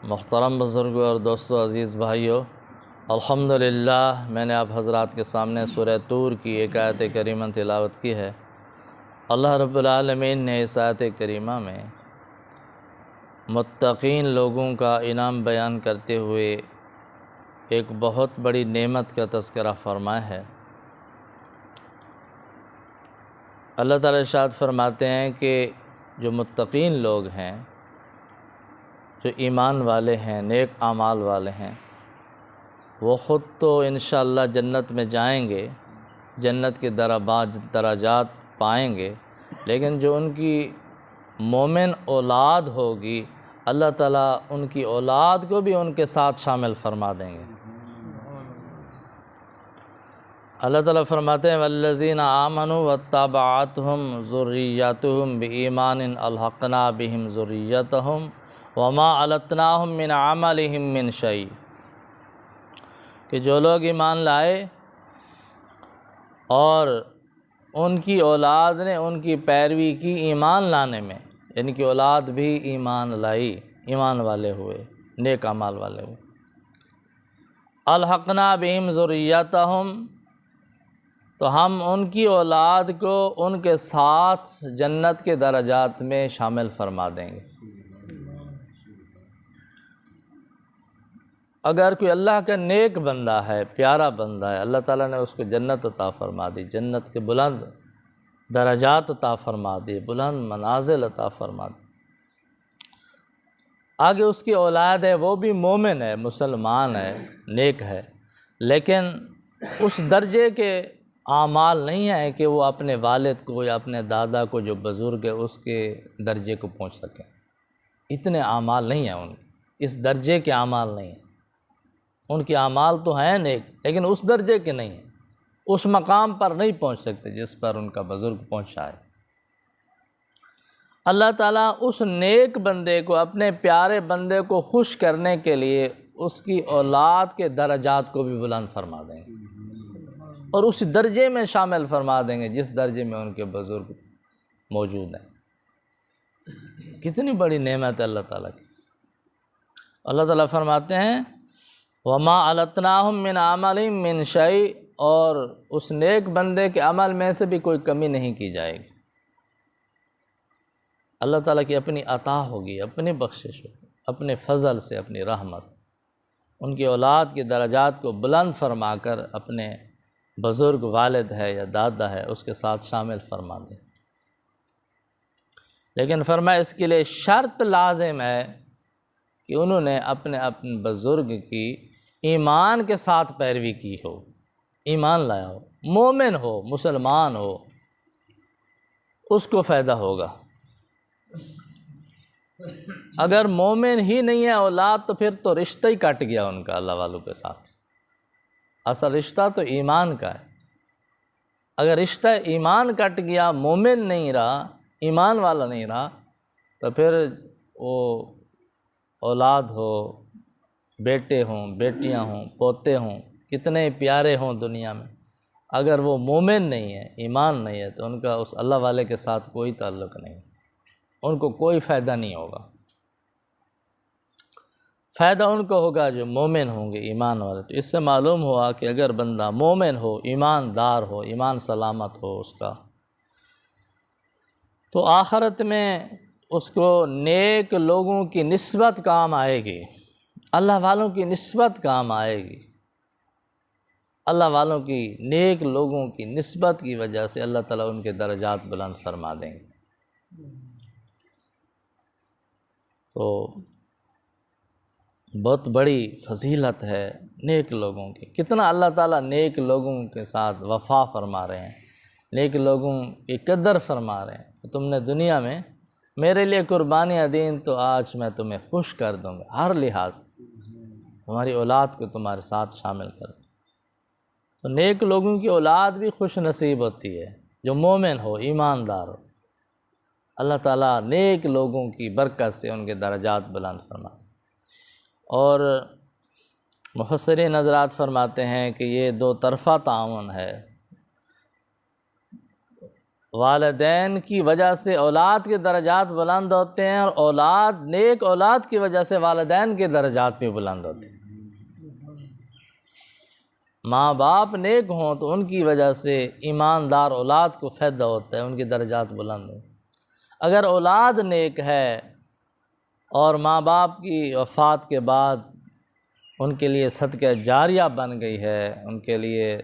محترم بزرگوں اور دوستو عزیز بھائیوں، الحمدللہ میں نے آپ حضرات کے سامنے سورہ طور کی ایک آیت کریمہ تلاوت کی ہے۔ اللہ رب العالمین نے اس آیت کریمہ میں متقین لوگوں کا انعام بیان کرتے ہوئے ایک بہت بڑی نعمت کا تذکرہ فرمایا ہے۔ اللہ تعالیٰ ارشاد فرماتے ہیں کہ جو متقین لوگ ہیں، جو ایمان والے ہیں، نیک اعمال والے ہیں، وہ خود تو انشاءاللہ جنت میں جائیں گے، جنت کے درجات پائیں گے، لیکن جو ان کی مومن اولاد ہوگی، اللہ تعالیٰ ان کی اولاد کو بھی ان کے ساتھ شامل فرما دیں گے۔ اللہ تعالیٰ فرماتے ہیں وَالَّذِينَ آمَنُوا وَاتَّبَعَتْهُمْ ذُرِّيَّتُهُمْ بِإِيمَانٍ أَلْحَقْنَا بِهِمْ ذُرِّيَّتَهُمْ وَمَا عَلَتْنَاهُمْ مِنْ عَمَلِهِمْ مِنْ شَيْءٍ کہ جو لوگ ایمان لائے اور ان کی اولاد نے ان کی پیروی کی ایمان لانے میں، یعنی کہ اولاد بھی ایمان لائی، ایمان والے ہوئے، نیک اعمال والے ہوئے۔ الحقنا بہم ذریتہم، تو ہم ان کی اولاد کو ان کے ساتھ جنت کے درجات میں شامل فرما دیں گے۔ اگر کوئی اللہ کا نیک بندہ ہے، پیارا بندہ ہے، اللہ تعالیٰ نے اس کو جنت عطا فرما دی، جنت کے بلند درجات عطا فرما دی، بلند منازل عطا فرما دی۔ آگے اس کی اولاد ہے، وہ بھی مومن ہے، مسلمان ہے، نیک ہے، لیکن اس درجے کے اعمال نہیں ہیں کہ وہ اپنے والد کو یا اپنے دادا کو جو بزرگ ہے اس کے درجے کو پہنچ سکیں۔ اتنے اعمال نہیں ہیں، ان اس درجے کے اعمال نہیں ہیں۔ ان کے اعمال تو ہیں نیک، لیکن اس درجے کے نہیں ہیں، اس مقام پر نہیں پہنچ سکتے جس پر ان کا بزرگ پہنچا ہے۔ اللہ تعالیٰ اس نیک بندے کو، اپنے پیارے بندے کو خوش کرنے کے لیے اس کی اولاد کے درجات کو بھی بلند فرما دیں گے اور اس درجے میں شامل فرما دیں گے جس درجے میں ان کے بزرگ موجود ہیں۔ کتنی بڑی نعمت ہے اللہ تعالیٰ کی۔ اللہ تعالیٰ فرماتے ہیں وَمَا عَلَتْنَاهُمْ مِنْ عَمَلٍ مِّنْ شَيْءٍ، اور اس نیک بندے کے عمل میں سے بھی کوئی کمی نہیں کی جائے گی۔ اللہ تعالیٰ کی اپنی عطا ہوگی، اپنی بخشش ہوگی، اپنے فضل سے، اپنی رحمت سے ان کی اولاد کے درجات کو بلند فرما کر اپنے بزرگ والد ہے یا دادا ہے اس کے ساتھ شامل فرما دیں۔ لیکن فرمایا اس کے لیے شرط لازم ہے کہ انہوں نے اپنے بزرگ کی ایمان کے ساتھ پیروی کی ہو، ایمان لایا ہو، مومن ہو، مسلمان ہو، اس کو فائدہ ہوگا۔ اگر مومن ہی نہیں ہے اولاد تو پھر تو رشتہ ہی کٹ گیا ان کا اللہ والوں کے ساتھ۔ اصل رشتہ تو ایمان کا ہے۔ اگر رشتہ ایمان کٹ گیا، مومن نہیں رہا، ایمان والا نہیں رہا، تو پھر وہ اولاد ہو، بیٹے ہوں، بیٹیاں ہوں، پوتے ہوں، کتنے پیارے ہوں دنیا میں، اگر وہ مومن نہیں ہے، ایمان نہیں ہے، تو ان کا اس اللہ والے کے ساتھ کوئی تعلق نہیں، ان کو کوئی فائدہ نہیں ہوگا۔ فائدہ ان کو ہوگا جو مومن ہوں گے، ایمان والے۔ تو اس سے معلوم ہوا کہ اگر بندہ مومن ہو، ایماندار ہو، ایمان سلامت ہو اس کا، تو آخرت میں اس کو نیک لوگوں کی نسبت کام آئے گی، اللہ والوں کی نسبت کام آئے گی۔ اللہ والوں کی، نیک لوگوں کی نسبت کی وجہ سے اللہ تعالیٰ ان کے درجات بلند فرما دیں گے۔ تو بہت بڑی فضیلت ہے نیک لوگوں کی۔ کتنا اللہ تعالیٰ نیک لوگوں کے ساتھ وفا فرما رہے ہیں، نیک لوگوں کی قدر فرما رہے ہیں۔ تم نے دنیا میں میرے لیے قربانیاں دیں تو آج میں تمہیں خوش کر دوں گا، ہر لحاظ تمہاری اولاد کو تمہارے ساتھ شامل کر دوں۔ تو نیک لوگوں کی اولاد بھی خوش نصیب ہوتی ہے جو مومن ہو، ایماندار ہو۔ اللہ تعالیٰ نیک لوگوں کی برکت سے ان کے درجات بلند فرماتے ہیں۔ اور مفسرین حضرات فرماتے ہیں کہ یہ دو طرفہ تعاون ہے۔ والدین کی وجہ سے اولاد کے درجات بلند ہوتے ہیں، اور نیک اولاد کی وجہ سے والدین کے درجات بھی بلند ہوتے ہیں۔ ماں باپ نیک ہوں تو ان کی وجہ سے ایماندار اولاد کو فائدہ ہوتا ہے، ان کے درجات بلند ہوں۔ اگر اولاد نیک ہے اور ماں باپ کی وفات کے بعد ان کے لیے صدقہ جاریہ بن گئی ہے، ان کے لیے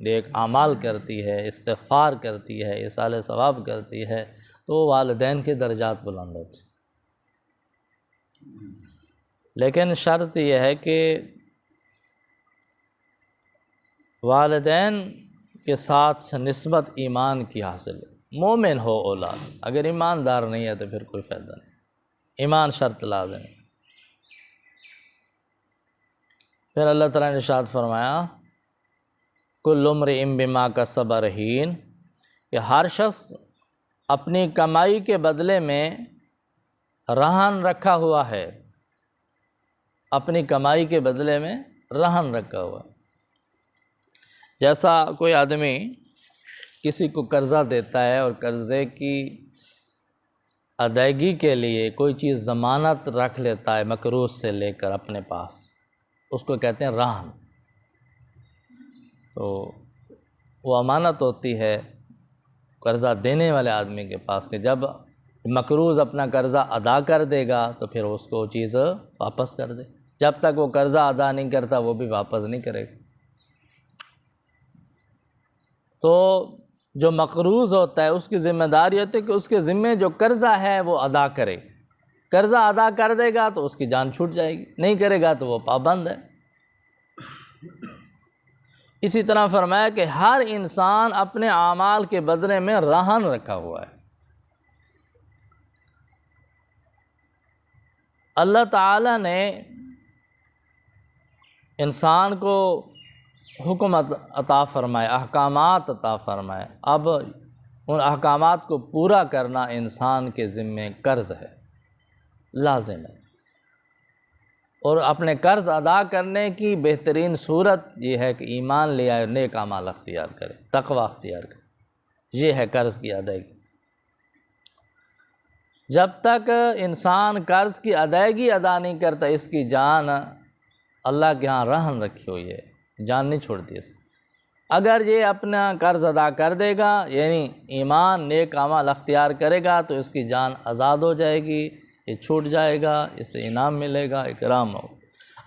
نیک اعمال کرتی ہے، استغفار کرتی ہے، ایصال ثواب کرتی ہے، تو والدین کے درجات بلند ہوتے ہیں۔ لیکن شرط یہ ہے کہ والدین کے ساتھ نسبت ایمان کی حاصل ہے، مومن ہو اولاد، اگر ایماندار نہیں ہے تو پھر کوئی فائدہ نہیں، ایمان شرط لازم ہے۔ پھر اللہ تعالیٰ نے ارشاد فرمایا کل امرئ بما کسب رہین، کہ ہر شخص اپنی کمائی کے بدلے میں رہن رکھا ہوا ہے، اپنی کمائی کے بدلے میں رہن رکھا ہوا ہے۔ جیسا کوئی آدمی کسی کو قرضہ دیتا ہے اور قرضے کی ادائیگی کے لیے کوئی چیز ضمانت رکھ لیتا ہے مقروض سے لے کر اپنے پاس، اس کو کہتے ہیں رہن۔ تو وہ امانت ہوتی ہے قرضہ دینے والے آدمی کے پاس کہ جب مقروض اپنا قرضہ ادا کر دے گا تو پھر اس کو چیز واپس کر دے، جب تک وہ قرضہ ادا نہیں کرتا وہ بھی واپس نہیں کرے گا۔ تو جو مقروض ہوتا ہے اس کی ذمہ داری ہوتی ہے کہ اس کے ذمے جو قرضہ ہے وہ ادا کرے، قرضہ ادا کر دے گا تو اس کی جان چھوٹ جائے گی، نہیں کرے گا تو وہ پابند ہے۔ اسی طرح فرمایا کہ ہر انسان اپنے اعمال کے بدلے میں رہن رکھا ہوا ہے۔ اللہ تعالیٰ نے انسان کو حکم عطا فرمائے، احکامات عطا فرمائے، اب ان احکامات کو پورا کرنا انسان کے ذمے قرض ہے، لازم ہے۔ اور اپنے قرض ادا کرنے کی بہترین صورت یہ ہے کہ ایمان لے آئے، نیک اعمال اختیار کرے، تقوی اختیار کرے، یہ ہے قرض کی ادائیگی۔ جب تک انسان قرض کی ادائیگی ادا نہیں کرتا اس کی جان اللہ کے ہاں رہن رکھی ہوئی ہے، جان نہیں چھوڑتی اس کی۔ اگر یہ اپنا قرض ادا کر دے گا، یعنی ایمان نیک اعمال اختیار کرے گا، تو اس کی جان آزاد ہو جائے گی، یہ چھوٹ جائے گا، اسے انعام ملے گا، اکرام ہوگا۔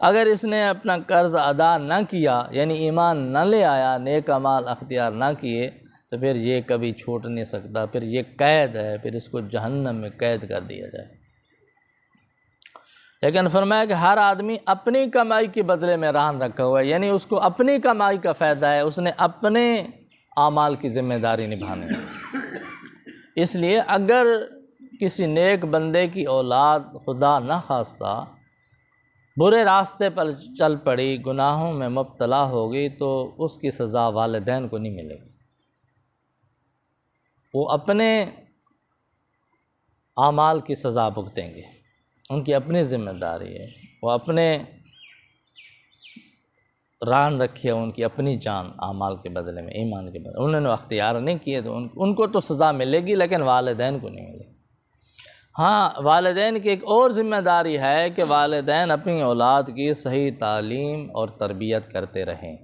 اگر اس نے اپنا قرض ادا نہ کیا، یعنی ایمان نہ لے آیا، نیک اعمال اختیار نہ کیے، تو پھر یہ کبھی چھوٹ نہیں سکتا، پھر یہ قید ہے، پھر اس کو جہنم میں قید کر دیا جائے۔ لیکن فرمایا کہ ہر آدمی اپنی کمائی کے بدلے میں رہن رکھا ہوا ہے، یعنی اس کو اپنی کمائی کا فائدہ ہے، اس نے اپنے اعمال کی ذمہ داری نبھانی ہے۔ اس لیے اگر کسی نیک بندے کی اولاد خدا نہ خواستہ برے راستے پر چل پڑی، گناہوں میں مبتلا ہوگی، تو اس کی سزا والدین کو نہیں ملے گی، وہ اپنے اعمال کی سزا بھگتیں گے، ان کی اپنی ذمہ داری ہے، وہ اپنے رہن رکھی ہے ان کی اپنی جان اعمال کے بدلے میں، ایمان کے بدلے، انہوں نے اختیار نہیں کیے تو ان کو تو سزا ملے گی، لیکن والدین کو نہیں ملے گی۔ ہاں، والدین کی ایک اور ذمہ داری ہے کہ والدین اپنی اولاد کی صحیح تعلیم اور تربیت کرتے رہیں،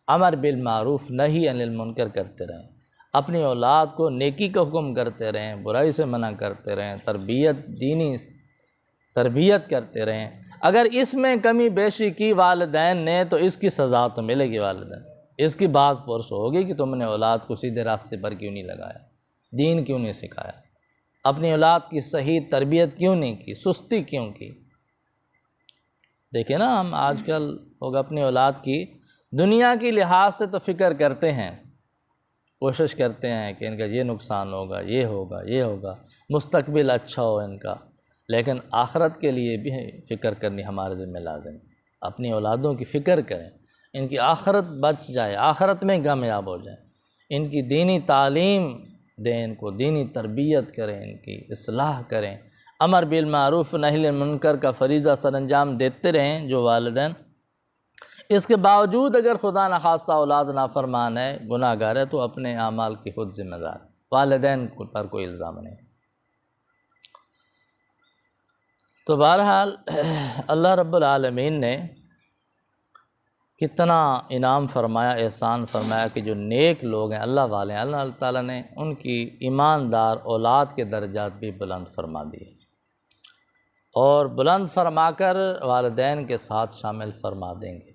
امر بالمعروف نہی عن المنکر کرتے رہیں، اپنی اولاد کو نیکی کا حکم کرتے رہیں، برائی سے منع کرتے رہیں، دینی تربیت کرتے رہیں۔ اگر اس میں کمی بیشی کی والدین نے تو اس کی سزا تو ملے گی، والدین اس کی باز پرس ہوگی کہ تم نے اولاد کو سیدھے راستے پر کیوں نہیں لگایا، دین کیوں نہیں سکھایا، اپنی اولاد کی صحیح تربیت کیوں نہیں کی، سستی کیوں کی۔ دیکھیں نا، ہم آج کل لوگ اپنی اولاد کی دنیا کی لحاظ سے تو فکر کرتے ہیں، کوشش کرتے ہیں کہ ان کا یہ نقصان ہوگا، یہ ہوگا، یہ ہوگا، مستقبل اچھا ہو ان کا، لیکن آخرت کے لیے بھی فکر کرنی ہمارے ذمہ لازم ہے۔ اپنی اولادوں کی فکر کریں، ان کی آخرت بچ جائے، آخرت میں کامیاب ہو جائیں، ان کی دینی تعلیم دیں، ان کو دینی تربیت کریں، ان کی اصلاح کریں، امر بالمعروف نہی عن المنکر کا فریضہ سر انجام دیتے رہیں جو والدین۔ اس کے باوجود اگر خدا نخواستہ اولاد نافرمان ہے، گناہ گار ہے، تو اپنے اعمال کی خود ذمہ دار ہے۔ والدین پر کوئی الزام نہیں۔ تو بہرحال اللہ رب العالمین نے کتنا انعام فرمایا، احسان فرمایا کہ جو نیک لوگ ہیں، اللہ والے ہیں، اللہ تعالیٰ نے ان کی ایماندار اولاد کے درجات بھی بلند فرما دیے، اور بلند فرما کر والدین کے ساتھ شامل فرما دیں گے۔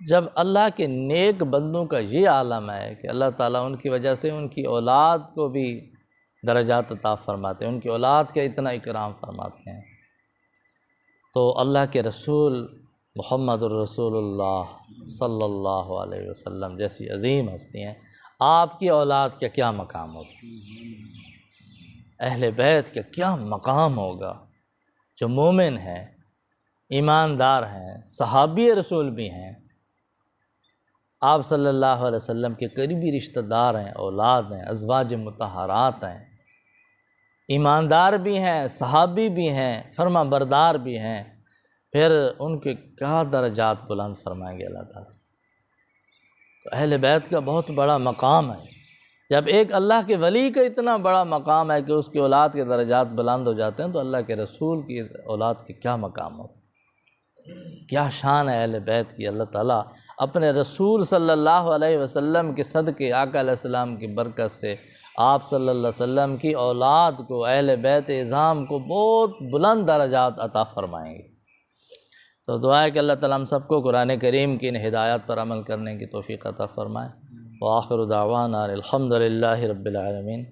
جب اللہ کے نیک بندوں کا یہ عالم ہے کہ اللہ تعالیٰ ان کی وجہ سے ان کی اولاد کو بھی درجات عطا فرماتے ہیں، ان کی اولاد کا اتنا اکرام فرماتے ہیں، تو اللہ کے رسول محمد الرسول اللہ صلی اللہ علیہ وسلم جیسی عظیم ہستی ہیں، آپ کی اولاد کا کیا مقام ہوگا، اہل بیت کا کیا مقام ہوگا، جو مومن ہیں، ایماندار ہیں، صحابی رسول بھی ہیں، آپ صلی اللہ علیہ وسلم کے قریبی رشتہ دار ہیں، اولاد ہیں، ازواج مطہرات ہیں، ایماندار بھی ہیں، صحابی بھی ہیں، فرما بردار بھی ہیں، پھر ان کے کیا درجات بلند فرمائیں گے اللہ تعالیٰ۔ تو اہل بیت کا بہت بڑا مقام ہے۔ جب ایک اللہ کے ولی کا اتنا بڑا مقام ہے کہ اس کی اولاد کے درجات بلند ہو جاتے ہیں، تو اللہ کے رسول کی اولاد کے کیا مقام ہوتا ہے، کیا شان ہے اہل بیت کی۔ اللہ تعالیٰ اپنے رسول صلی اللہ علیہ وسلم کے صدقے، آقا علیہ السلام کی برکت سے آپ صلی اللہ علیہ وسلم کی اولاد کو، اہل بیت اعظام کو بہت بلند درجات عطا فرمائیں گے۔ تو دعا ہے کہ اللہ تعالیٰ ہم سب کو قرآن کریم کی ان ہدایات پر عمل کرنے کی توفیق عطا فرمائے۔ وآخر دعوانا الحمد للہ رب العالمین۔